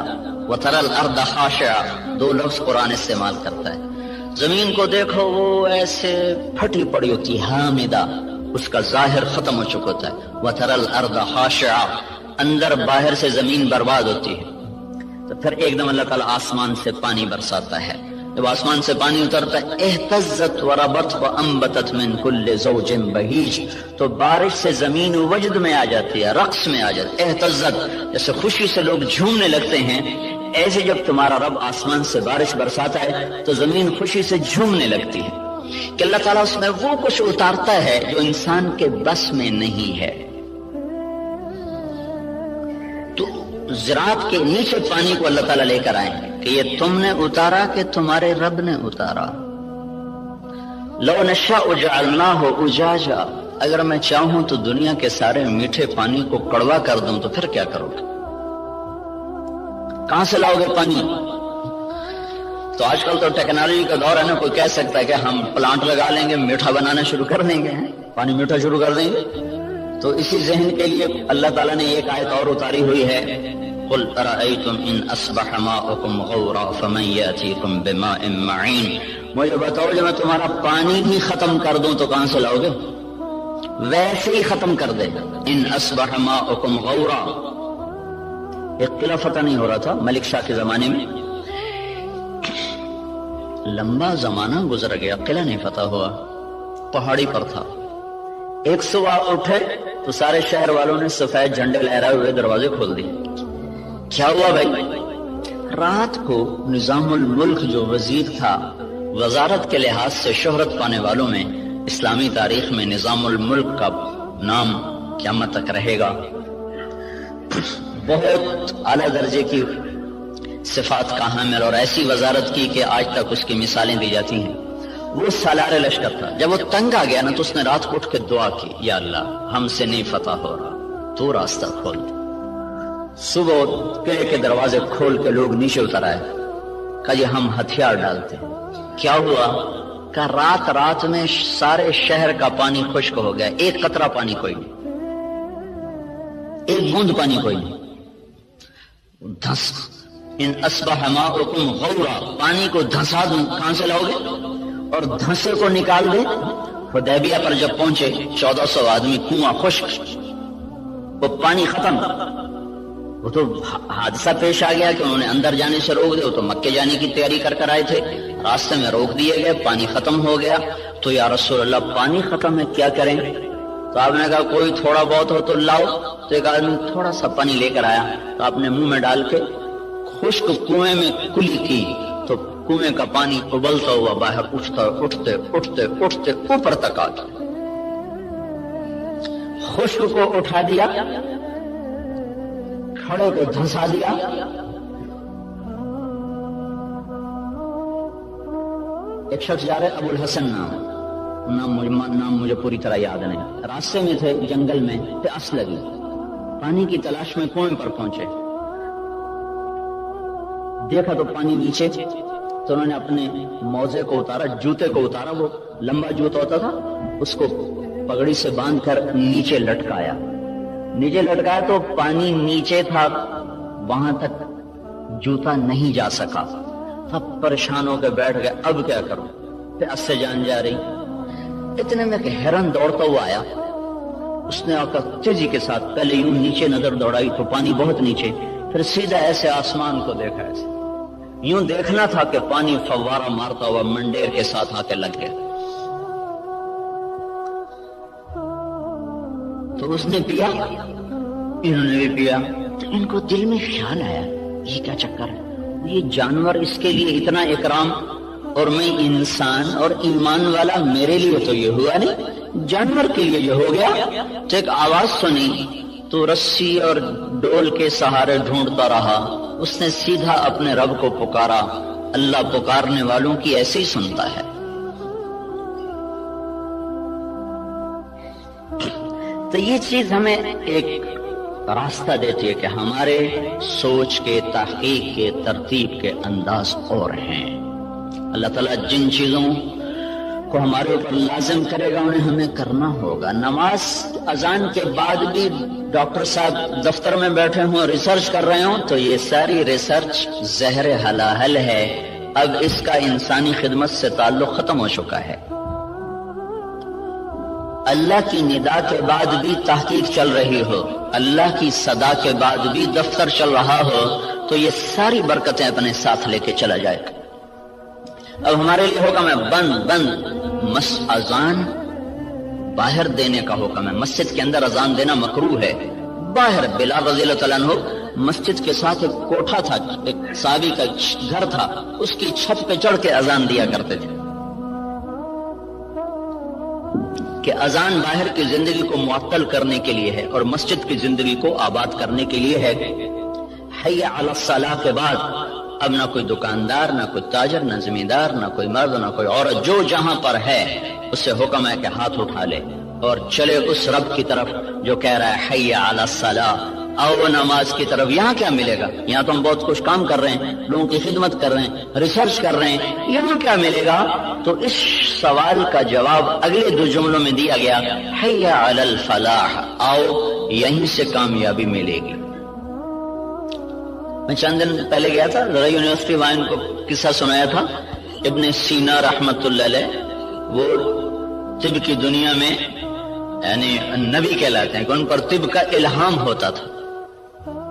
S2: وَتَرَى الْأَرْضَ خَاشِعًا, 2 لفظ قرآن استعمال کرتا ہے. زمین کو دیکھو وہ ایسے پھٹی پڑی ہوتی ہے, حامدہ, اس کا ظاہر ختم ہو چکا ہوتا ہے. وَتَرَى الْأَرْضَ خَاشِعًا, اندر باہر سے زمین برباد ہوتی ہے. تو پھر ایک دم اللہ تعالیٰ آسمان سے پانی برساتا ہے. جب آسمان سے پانی اترتا ہے اہتزت وربت وانبتت من کل زوج بہیج, تو بارش سے زمین وجد میں آ جاتی ہے, رقص میں آ جاتی ہے. اہتزت جیسے خوشی سے لوگ جھومنے لگتے ہیں, ایسے جب تمہارا رب آسمان سے بارش برساتا ہے تو زمین خوشی سے جھومنے لگتی ہے کہ اللہ تعالیٰ اس میں وہ کچھ اتارتا ہے جو انسان کے بس میں نہیں ہے. تو زراعت کے نیچے پانی کو اللہ تعالیٰ لے کر آئے کہ یہ تم نے اتارا کہ تمہارے رب نے اتارا. لو نشاء جعلناہ اجاجا, اگر میں چاہوں تو دنیا کے سارے میٹھے پانی کو کڑوا کر دوں تو پھر کیا کرو گے؟ کہاں سے لاؤ گے پانی؟ تو آج کل تو ٹیکنالوجی کا دور ہے نا, کوئی کہہ سکتا ہے کہ ہم پلانٹ لگا لیں گے, میٹھا بنانا شروع کر دیں گے, پانی میٹھا شروع کر دیں گے. تو اسی ذہن کے لیے اللہ تعالیٰ نے ایک آیت اور اتاری ہوئی ہے, قل ارأیتم ان اصبح ماؤکم غورا فمن یاتیکم بماء معین. مجھے بتاؤ جب میں تمہارا پانی بھی ختم کر دوں تو کہاں سے لاؤ گے؟ ویسے ہی ختم کر دے. ان اصبح ماؤکم غورا, ایک قلعہ فتح نہیں ہو رہا تھا ملک شاہ کے زمانے میں, لمبا زمانہ گزر گیا, قلعہ نہیں فتح ہوا, پہاڑی پر تھا. ایک صبح اٹھے تو سارے شہر والوں نے سفید جھنڈے لہرائے ہوئے دروازے کھول دیے. کیا ہوا بھائی؟ رات کو نظام الملک جو وزیر تھا, وزارت کے لحاظ سے شہرت پانے والوں میں اسلامی تاریخ میں نظام الملک کا نام قیامت تک رہے گا. بہت اعلیٰ درجے کی صفات کا حامل اور ایسی وزارت کی کہ آج تک اس کی مثالیں دی جاتی ہیں. وہ سالار لشکر تھا. جب وہ تنگ آ گیا نا تو اس نے رات کو اٹھ کے دعا کی, یا اللہ ہم سے نہیں فتح ہو رہا, تو راستہ کھول دے. صبح قلعے کے دروازے کھول کے لوگ نیچے اتر آئے, کہا یہ ہم ہتھیار ڈالتے. کیا ہوا؟ کہ رات میں سارے شہر کا پانی خشک ہو گیا, ایک قطرہ پانی کوئی نہیں, ایک بوند پانی کوئی نہیں. دھس ان اصبح ماؤکم غورا, پانی کو دھسا دوں, کہاں سے لاؤ گے؟ اور دھنسے کو نکال دے. حدیبیہ پر جب پہنچے 1400 آدمی, کنواں خشک, وہ پانی ختم. وہ تو حادثہ پیش آ گیا کہ انہوں نے اندر جانے سے روک دیا. وہ تو مکے جانے کی تیاری کر آئے تھے, راستے میں روک دیے گئے, پانی ختم ہو گیا. تو یا رسول اللہ پانی ختم ہے, کیا کریں؟ تو آپ نے کہا کوئی تھوڑا بہت ہو تو لاؤ. تو ایک آدمی تھوڑا سا پانی لے کر آیا, تو آپ نے منہ میں ڈال کے خشک کنویں میں کلی کی, تو کنویں کا پانی ابلتا ہوا باہر اٹھتے اوپر تک آ گیا. خشک کو اٹھا دیا, کھڑے کو دھنسا دیا. ایک شخص جا رہے ابو الحسن نام مجھے پوری طرح یاد نہیں, راستے میں تھے جنگل میں, پیاس لگی, پانی کی تلاش میں کنویں پر پہنچے، دیکھا تو پانی نیچے، تو انہوں نے اپنے موزے کو اتارا، جوتے کو اتارا، وہ لمبا جوتا ہوتا تھا، اس کو پگڑی سے باندھ کر نیچے لٹکایا تو پانی نیچے تھا، وہاں تک جوتا نہیں جا سکا، اب پریشان ہو کے بیٹھ گئے، اب کیا کروں، پیاس سے جان جا رہی۔ اتنے میں کہ ہرن دوڑتا ہوا آیا، اس نے آ کر تیزی کے ساتھ پہلے یوں نیچے نظر دوڑائی تو پانی بہت نیچے، پھر سیدھا ایسے آسمان کو دیکھا، ایسے یوں دیکھنا تھا کہ پانی فوارہ مارتا ہوا منڈیر کے ساتھ آ کے لگ گیا۔ تو اس نے پیا، انہوں نے بھی پیا، تو ان کو دل میں خیال آیا یہ کیا چکر ہے، یہ جانور اس کے لیے اتنا اکرام اور میں انسان اور ایمان والا، میرے لیے تو یہ ہوا نہیں، جانور کے لیے یہ ہو گیا۔ تو ایک آواز سنی تو رسی اور ڈول کے سہارے ڈھونڈتا رہا، اس نے سیدھا اپنے رب کو پکارا، اللہ پکارنے والوں کی ایسے ہی سنتا ہے۔ تو یہ چیز ہمیں ایک راستہ دیتی ہے کہ ہمارے سوچ کے، تحقیق کے، ترتیب کے انداز اور ہیں۔ اللہ تعالیٰ جن چیزوں کو ہمارے اوپر لازم کرے گا انہیں ہمیں کرنا ہوگا۔ نماز اذان کے بعد بھی ڈاکٹر صاحب دفتر میں بیٹھے ہوں، ریسرچ کر رہے ہوں، تو یہ ساری ریسرچ زہر حلاحل ہے، اب اس کا انسانی خدمت سے تعلق ختم ہو چکا ہے۔ اللہ کی ندا کے بعد بھی تحقیق چل رہی ہو، اللہ کی صدا کے بعد بھی دفتر چل رہا ہو، تو یہ ساری برکتیں اپنے ساتھ لے کے چلا جائے گا۔ اب ہمارے لیے حکم ہے بند اذان باہر دینے کا حکم ہے۔ مسجد کے اندر اذان دینا مکروہ ہے، باہر۔ بلال رضی اللہ تعالیٰ عنہ مسجد کے ساتھ ایک کوٹھا تھا، ایک صحابی کا گھر تھا، اس کی چھت پہ چڑھ کے اذان دیا کرتے تھے کہ اذان باہر کی زندگی کو معطل کرنے کے لیے ہے اور مسجد کی زندگی کو آباد کرنے کے لیے ہے۔ حی علی الصلاۃ کے بعد اب نہ کوئی دکاندار، نہ کوئی تاجر، نہ زمیندار، نہ کوئی مرد، نہ کوئی عورت، جو جہاں پر ہے اسے حکم ہے کہ ہاتھ اٹھا لے اور چلے اس رب کی طرف جو کہہ رہا ہے حی علی الصلاۃ، آؤ نماز کی طرف۔ یہاں کیا ملے گا؟ یہاں تو ہم بہت کچھ کام کر رہے ہیں، لوگوں کی خدمت کر رہے ہیں، ریسرچ کر رہے ہیں، یہاں کیا ملے گا؟ تو اس سوال کا جواب اگلے دو جملوں میں دیا گیا، حی علی الفلاح، آؤ یہیں سے کامیابی ملے گی۔ میں چند دن پہلے گیا تھا یونیورسٹی، وہاں ان کو قصہ سنایا تھا ابن سینا رحمت اللہ علیہ، وہ طب کی دنیا میں یعنی نبی کہلاتے ہیں کہ ان پر طب کا الہام ہوتا تھا۔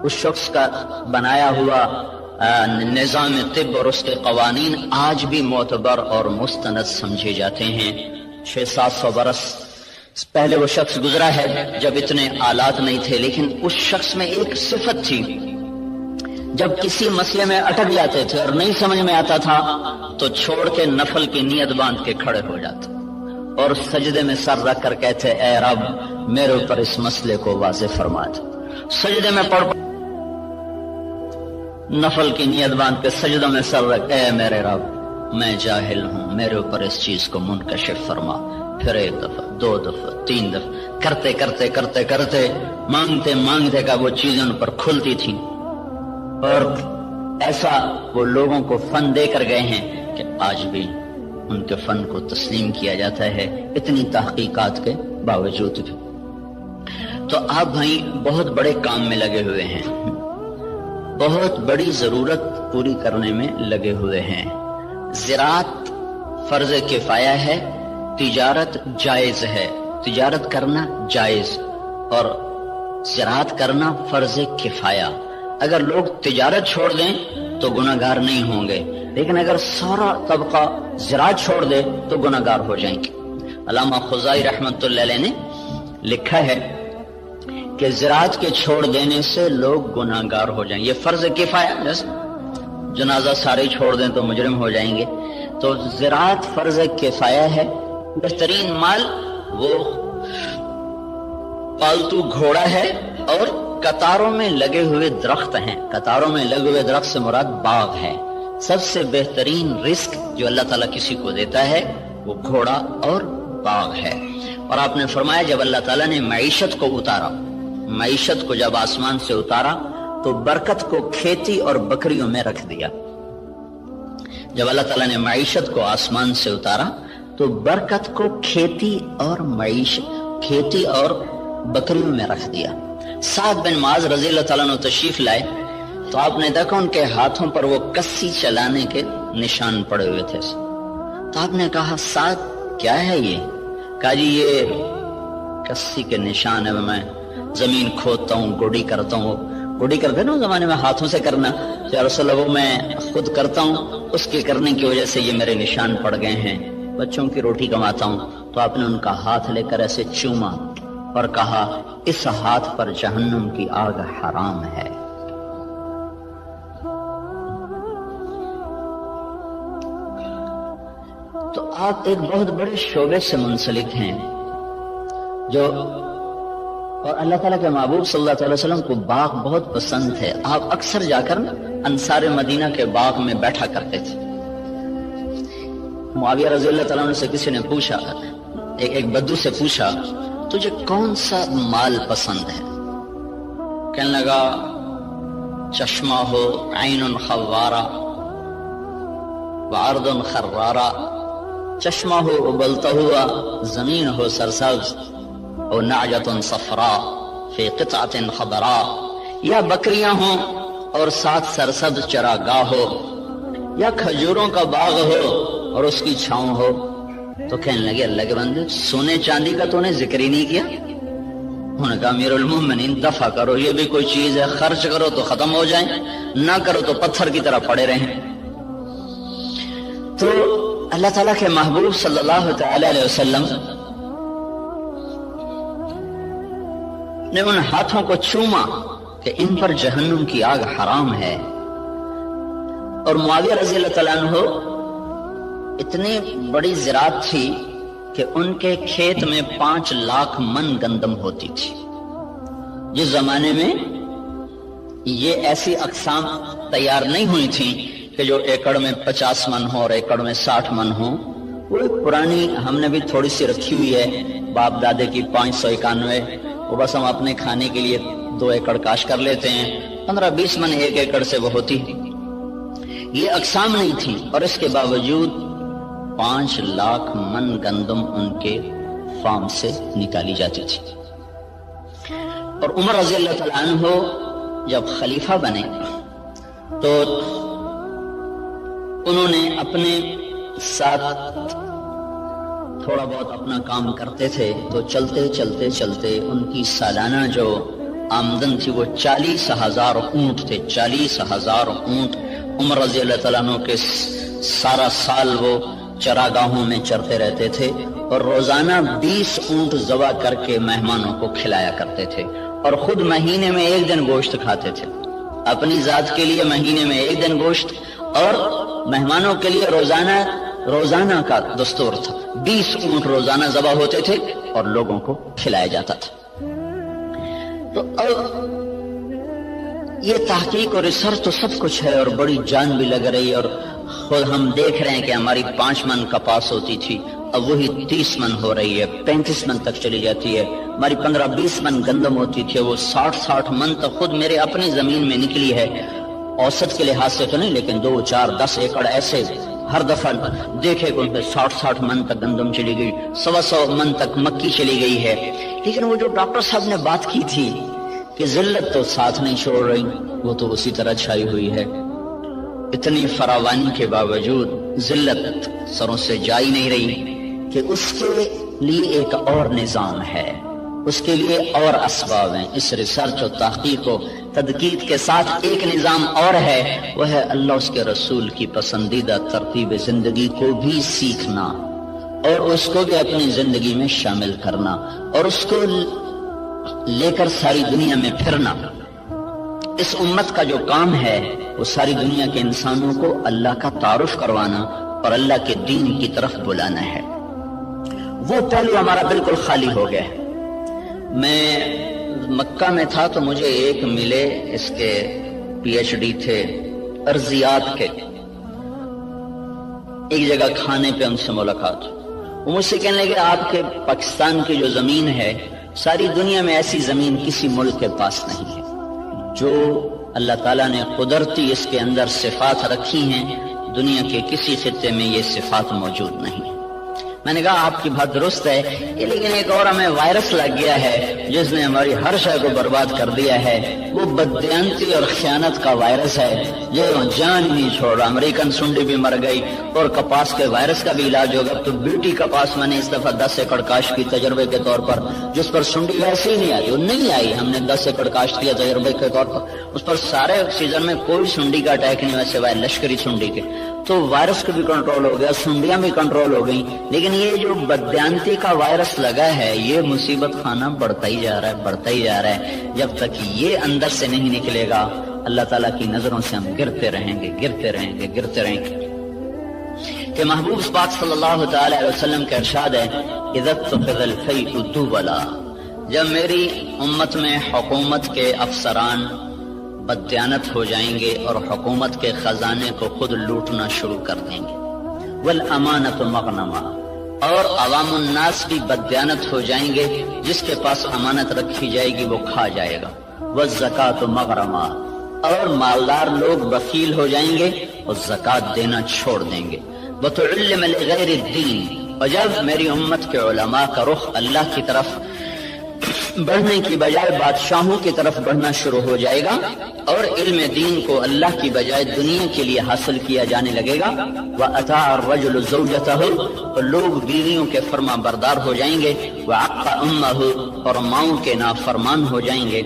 S2: اس شخص کا بنایا ہوا نظام طب اور اس کے قوانین آج بھی معتبر اور مستند سمجھے جاتے ہیں۔ 600-700 برس پہلے وہ شخص گزرا ہے جب اتنے آلات نہیں تھے، لیکن اس شخص میں ایک صفت تھی، جب کسی مسئلے میں اٹک جاتے تھے اور نہیں سمجھ میں آتا تھا تو چھوڑ کے نفل کی نیت باندھ کے کھڑے ہو جاتے اور سجدے میں سر رکھ کر کہتے اے رب میرے اوپر اس مسئلے کو واضح فرما دے۔ سجدے میں پڑھ نفل کی نیت باندھ کے سجدوں میں سر رکھ، اے میرے رب میں جاہل ہوں، میرے اوپر اس چیز کو منکشف فرما۔ پھر 1 دفعہ 2 دفعہ 3 دفعہ کرتے کرتے کرتے کرتے مانگتے مانگتے کا وہ چیزیں ان پر کھلتی تھیں، اور ایسا وہ لوگوں کو فن دے کر گئے ہیں کہ آج بھی ان کے فن کو تسلیم کیا جاتا ہے، اتنی تحقیقات کے باوجود بھی۔ تو آپ بھائی بہت بڑے کام میں لگے ہوئے ہیں، بہت بڑی ضرورت پوری کرنے میں لگے ہوئے ہیں۔ زراعت فرض کفایہ ہے، تجارت جائز ہے، تجارت کرنا جائز اور زراعت کرنا فرض کفایہ۔ اگر لوگ تجارت چھوڑ دیں تو گناہگار نہیں ہوں گے، لیکن اگر سارا طبقہ زراعت چھوڑ دے تو گناہگار ہو جائیں گے۔ علامہ خزائی رحمت اللہ علیہ نے لکھا ہے کہ زراعت کے چھوڑ دینے سے لوگ گناہگار ہو جائیں گے، یہ فرض کفایہ، جیسے جنازہ سارے چھوڑ دیں تو مجرم ہو جائیں گے، تو زراعت فرض کفایہ ہے۔ بہترین مال وہ پالتو گھوڑا ہے اور قطاروں میں لگے ہوئے درخت ہیں۔ قطاروں میں لگے ہوئے درخت سے مراد باغ ہے۔ سب سے بہترین رزق جو اللہ تعالیٰ کسی کو دیتا ہے وہ گھوڑا اور باغ ہے۔ اور آپ نے فرمایا جب اللہ تعالیٰ نے معیشت کو اتارا معیشت کو جب آسمان سے اتارا تو برکت کو کھیتی اور بکریوں میں رکھ دیا. جب اللہ تعالیٰ نے معیشت کو آسمان سے اتارا تو برکت کو کھیتی اور بکریوں میں رکھ دیا. سعد بن معاذ رضی اللہ تعالیٰ عنہ تشریف لائے تو آپ نے دیکھا ان کے ہاتھوں پر وہ کسی چلانے کے نشان پڑے ہوئے تھے. تو آپ نے کہا سعد کیا ہے یہ؟ کہا جی یہ کسی کے نشان ہے، میں زمین کھودتا ہوں، گوڑی کرتا ہوں. گوڑی کرتے نا زمانے میں ہاتھوں سے کرنا، یا رسول اللہ وہ میں خود کرتا ہوں، اس کے کرنے کی وجہ سے یہ میرے نشان پڑ گئے ہیں، بچوں کی روٹی کماتا ہوں. تو آپ نے ان کا ہاتھ لے کر ایسے چوما اور کہا اس ہاتھ پر جہنم کی آگ حرام ہے. تو آپ ایک بہت بڑے شعبے سے منسلک ہیں جو، اور اللہ تعالیٰ کے محبوب صلی اللہ علیہ وسلم کو باغ بہت پسند ہے. آپ اکثر جا کر انصار مدینہ کے باغ میں بیٹھا کرتے تھے. معاویہ رضی اللہ تعالیٰ عنہ سے کسی نے پوچھا، ایک بدو سے پوچھا تجھے کون سا مال پسند ہے؟ کہنے لگا چشمہ ہو عین خوارہ وعرض خرارہ، چشمہ ہو ابلتا ہوا، زمین ہو سرسبز، اور نعجۃ صفراء فی قطعۃ خضراء، یا بکریاں ہوں اور ساتھ سرسبز چراگاہ ہو، یا کھجوروں کا باغ ہو اور اس کی چھاؤں ہو. تو کہنے لگے اللہ کے بندے سونے چاندی کا تو نے ذکر ہی نہیں کیا. انہوں نے کہا امیر المومنین دفع کرو، یہ بھی کوئی چیز ہے، خرچ کرو تو ختم ہو جائیں، نہ کرو تو پتھر کی طرح پڑے رہیں. تو اللہ تعالیٰ کے محبوب صلی اللہ تعالی علیہ وسلم نے ان ہاتھوں کو چوما کہ ان پر جہنم کی آگ حرام ہے. اور معاویہ رضی اللہ تعالیٰ عنہ اتنی بڑی زراعت تھی کہ ان کے کھیت میں 5 لاکھ من گندم ہوتی تھی. جس زمانے میں یہ ایسی اقسام تیار نہیں ہوئی تھی کہ جو ایکڑ میں 50 من ہو اور ایکڑ میں 60 من ہو. وہ ایک پرانی ہم نے بھی تھوڑی سی رکھی ہوئی ہے، باپ دادے کی 591، وہ بس ہم اپنے کھانے کے لیے 2 ایکڑ کاش کر لیتے ہیں، 15-20 من 1 ایکڑ سے وہ ہوتی. یہ اقسام نہیں تھی اور اس کے باوجود 5 لاکھ من گندم ان کے فارم سے نکالی جاتی تھی. اور عمر رضی اللہ تعالیٰ عنہ جب خلیفہ بنے تو انہوں نے اپنے ساتھ تھوڑا بہت اپنا کام کرتے تھے، تو چلتے چلتے چلتے ان کی سالانہ جو آمدن تھی وہ 40,000 اونٹ تھے. 40,000 اونٹ عمر رضی اللہ تعالیٰ عنہ کے سارا سال وہ چراگاہوں میں چرتے رہتے تھے اور روزانہ 20 اونٹ ذبح کر کے مہمانوں کو کھلایا کرتے تھے، اور خود مہینے میں 1 دن گوشت کھاتے تھے. اپنی ذات کے لیے مہینے میں 1 دن گوشت، اور مہمانوں کے لیے روزانہ کا دستور تھا. 20 اونٹ روزانہ ذبح ہوتے تھے اور لوگوں کو کھلایا جاتا تھا. تو اب یہ تحقیق اور ریسرچ تو سب کچھ ہے اور بڑی جان بھی لگ رہی ہے، اور خود ہم دیکھ رہے ہیں کہ ہماری 5 من کپاس ہوتی تھی، اب وہی 30 من ہو رہی ہے، 35 من تک چلی جاتی ہے. ہماری 15-20 من گندم ہوتی تھی، وہ 60 من تک خود میرے اپنی زمین میں نکلی ہے. اوسط کے لحاظ سے تو نہیں، لیکن 2, 4, 10 ایکڑ ایسے ہر دفعہ دیکھے کہ ان پہ 60 من تک گندم چلی گئی، 100 من تک مکی چلی گئی ہے. لیکن وہ جو ڈاکٹر صاحب نے بات کی تھی کہ ذلت تو ساتھ نہیں چھوڑ رہی، وہ تو اسی طرح چھائی ہوئی ہے. اتنی فراوانی کے باوجود ذلت سروں سے جا ہی نہیں رہی کہ اس کے لیے ایک اور نظام ہے، اس کے لیے اور اسباب ہیں. اس ریسرچ و تحقیق و تدقیق کے ساتھ ایک نظام اور ہے، وہ ہے اللہ اس کے رسول کی پسندیدہ ترتیب زندگی کو بھی سیکھنا اور اس کو بھی اپنی زندگی میں شامل کرنا اور اس کو لے کر ساری دنیا میں پھرنا. اس امت کا جو کام ہے وہ ساری دنیا کے انسانوں کو اللہ کا تعارف کروانا اور اللہ کے دین کی طرف بلانا ہے. وہ پہلو ہمارا بالکل خالی ہو گیا ہے. میں مکہ میں تھا تو مجھے ایک ملے، اس کے PhD تھے ارضیات کے. ایک جگہ کھانے پہ ان سے ملاقات، وہ مجھ سے کہنے لگے آپ کے پاکستان کی جو زمین ہے ساری دنیا میں ایسی زمین کسی ملک کے پاس نہیں ہے جو اللہ تعالیٰ نے قدرتی اس کے اندر صفات رکھی ہیں، دنیا کے کسی خطے میں یہ صفات موجود نہیں۔ میں نے کہا آپ کی بات درست ہے، لیکن ایک اور ہمیں وائرس لگ گیا ہے جس نے ہماری ہر شے کو برباد کر دیا ہے، وہ بددیانتی اور خیانت کا وائرس ہے جو جان نہیں چھوڑ رہا۔ امریکن سنڈی بھی مر گئی اور کپاس کے وائرس کا بھی علاج ہوگا۔ تو بیوٹی کپاس میں نے اس دفعہ 10 ایکڑ کاشت کی تجربے کے طور پر، جس پر سنڈی ویسے ہی نہیں آئی، وہ نہیں آئی، ہم نے 10 ایکڑ کاشت کیا تجربے کے طور پر، اس پر سارے سیزن میں کوئی سنڈی کا اٹیک نہیں ہوا سوائے لشکری سنڈی کے۔ تو وائرس کو بھی کنٹرول ہو گیا، سنڈیاں بھی کنٹرول ہو گئی، لیکن یہ جو بددیانتی کا وائرس لگا ہے یہ مصیبت خانہ بڑھتا ہی جا رہا ہے، بڑھتا ہی جا رہا ہے۔ جب تک یہ اندر سے نہیں نکلے گا اللہ تعالیٰ کی نظروں سے ہم گرتے رہیں گے، گرتے رہیں گے، گرتے رہیں گے۔ کہ محبوب پاک صلی اللہ تعالی علیہ وسلم کا ارشاد ہے اذا اتخذ الفیء دولا، جب میری امت میں حکومت کے افسران بددیانت ہو جائیں گے اور حکومت کے خزانے کو خود لوٹنا شروع کر دیں گے، والامانۃ مغنما، اور عوام الناس بھی بددیانت ہو جائیں گے، جس کے پاس امانت رکھی جائے گی وہ کھا جائے گا، والزکاۃ مغرما، اور مالدار لوگ بخیل ہو جائیں گے اور زکوٰۃ دینا چھوڑ دیں گے، وتعلم لغیر الدین، اور جب میری امت کے علماء کا رخ اللہ کی طرف بڑھنے کی بجائے بادشاہوں کی طرف بڑھنا شروع ہو جائے گا اور علم دین کو اللہ کی بجائے دنیا کے لیے حاصل کیا جانے لگے گا، وَأَطَاعَ الرَّجُلُ زَوْجَتَهُ، اور لوگ بیویوں کے فرما بردار ہو جائیں گے، وَعَقَّ أُمَّهُ، اور ماؤں کے نافرمان ہو جائیں گے،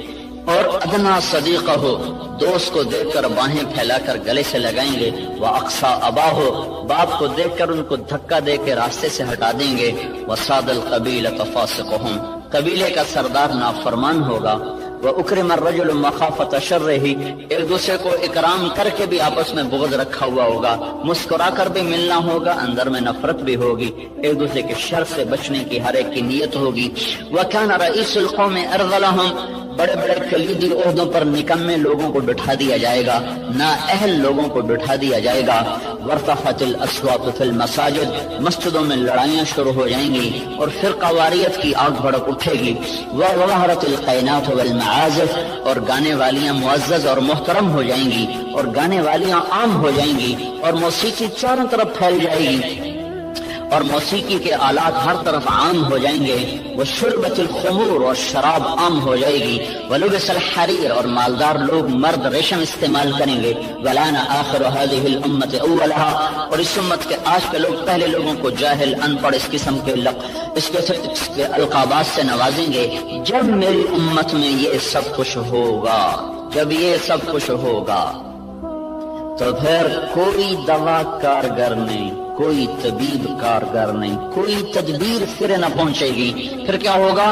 S2: اور ادنا صدیقہ ہو، دوست کو دیکھ کر باہیں پھیلا کر گلے سے لگائیں گے، وَأَقْصَى أَبَاهُ، باپ کو دیکھ کر ان کو دھکا دے کے راستے سے ہٹا دیں گے، وَصَادَ الْقَبِيلَةَ فَاسِقُهُمْ، قبیلے کا سردار نافرمان ہوگا، وَأُكْرِمَ الرَّجُلُ مَخَافَةَ شَرِّهِ، ایک دوسرے کو اکرام کر کے بھی آپس میں بغض رکھا ہوا ہوگا، مسکرا کر بھی ملنا ہوگا، اندر میں نفرت بھی ہوگی، ایک دوسرے کے شر سے بچنے کی ہر ایک کی نیت ہوگی، وَكَانَ رَئِيسُ الْقَوْمِ أَرْذَلَهُمْ، بڑے بڑے کلیدی عہدوں پر نکمے لوگوں کو بٹھا دیا جائے گا، نااہل لوگوں کو بٹھا دیا جائے گا، وارتفعت الاصوات فی المساجد، مسجدوں میں لڑائیاں شروع ہو جائیں گی اور فرقہ واریت کی آگ بھڑک اٹھے گی، وظہرت القینات والمعازف، اور گانے والیاں معزز اور محترم ہو جائیں گی اور گانے والیاں عام ہو جائیں گی اور موسیقی چاروں طرف پھیل جائے گی اور موسیقی کے آلات ہر طرف عام ہو جائیں گے، وشربت الخمور، اور شراب عام ہو جائے گی، ولبس الحریر، اور مالدار لوگ مرد ریشم استعمال کریں گے، ولان آخر هذه الامة اولها، اور اس امت کے آج کے لوگ پہلے لوگوں کو جاہل، ان پڑھ، اس قسم کے القابات سے نوازیں گے۔ جب میری امت میں یہ سب کچھ ہوگا، جب یہ سب کچھ ہوگا تو پھر کوئی دوا کارگر نہیں، کوئی طبیب کارگر نہیں، کوئی تدبیر پھر نہ پہنچے گی۔ پھر کیا ہوگا؟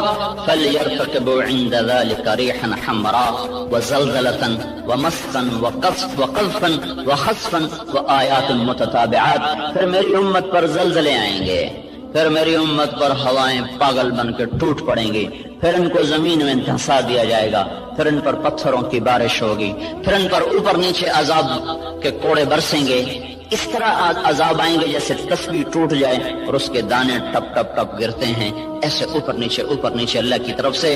S2: فَلْيَرْتَقِبُوا عِنْدَ ذَلِكَ رِيحًا حَمْرَاءَ وَزَلْزَلَةً وَمَسًّا وَقَذْفًا وَخَسْفًا وَآيَاتٍ مُتَتَابِعَاتٍ، پھر میری امت پر زلزلے آئیں گے، پھر میری امت پر ہوائیں پاگل بن کے ٹوٹ پڑیں گی، پھر ان کو زمین میں دھنسا دیا جائے گا، پھر ان پر پتھروں کی بارش ہوگی، پھر ان پر اوپر نیچے عذاب کے کوڑے برسیں گے، اس طرح عذاب آئیں گے جیسے تسبیح ٹوٹ جائے اور اس کے دانے ٹپ ٹپ ٹپ گرتے ہیں، ایسے اوپر نیچے اللہ کی طرف سے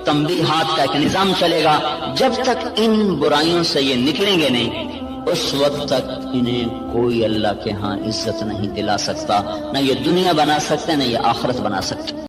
S2: تنبیہات کا ایک نظام چلے گا۔ جب تک ان برائیوں سے یہ نکلیں گے نہیں، اس وقت تک انہیں کوئی اللہ کے ہاں عزت نہیں دلا سکتا، نہ یہ دنیا بنا سکتے نہ یہ آخرت بنا سکتے۔